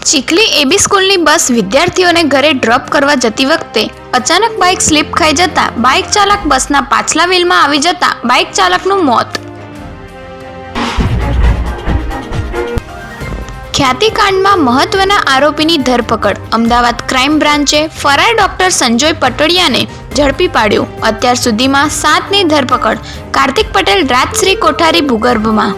ચીખલી એબી સ્કૂલની બસ વિદ્યાર્થીઓને ઘરે ડ્રોપ કરવા જતી વખતે અચાનક બાઇક સ્લીપ ખાઈ જતા બાઇક ચાલક બસના પાછલા વ્હીલમાં આવી જતા બાઇક ચાલકનું મોત. ખ્યાતિકાંડમાં મહત્વના આરોપીની ધરપકડ. અમદાવાદ ક્રાઇમ બ્રાન્ચે ફરાર ડોક્ટર સંજય પટોડિયાને ઝડપી પાડ્યો. અત્યાર સુધીમાં 7ની ધરપકડ. કાર્તિક પટેલ રાજશ્રી કોઠારી ભૂગર્ભમાં.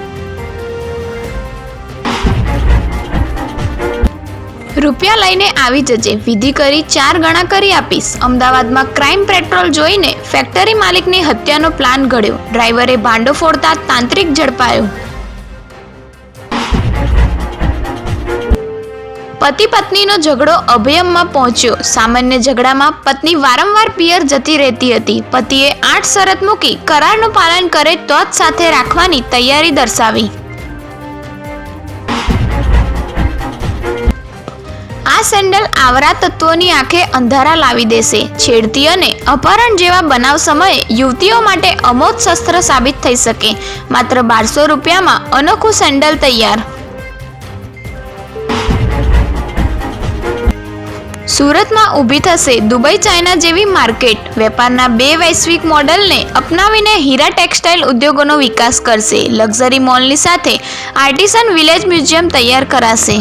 રૂપિયા લઈને આવી જજે, વિધિ કરી 4 ગણા કરી આપીશ. અમદાવાદમાં ક્રાઇમ પેટ્રોલ જોઈને ફેક્ટરી માલિકની હત્યાનો પ્લાન ઘડ્યો. ડ્રાઈવરે ભાંડો ફોડતા તાંત્રિક ઝડપાયો. પતિ પત્નીનો ઝઘડો અભયમમાં પહોંચ્યો. સામાન્ય ઝઘડામાં પત્ની વારંવાર પિયર જતી રહેતી હતી. પતિએ 8 શરત મૂકી કરારનું પાલન કરે તો જ સાથે રાખવાની તૈયારી દર્શાવી. આ સેન્ડલ આવરા તત્વોની આંખે અંધારા લાવી દેશે. છેડતી અને અપહરણ જેવા બનાવ સમયે યુવતીઓ માટે અમોઘ શસ્ત્ર સાબિત થઈ શકે. માત્ર 1200 રૂપિયામાં અનોખું સેન્ડલ તૈયાર. સુરતમાં ઊભી થશે દુબઈ ચાઇના જેવી માર્કેટ. વેપારના 2 વૈશ્વિક મોડલને અપનાવીને હીરા ટેક્સટાઇલ ઉદ્યોગોનો વિકાસ કરશે. લક્ઝરી મોલની સાથે આર્ટિસન વિલેજ મ્યુઝિયમ તૈયાર કરાશે.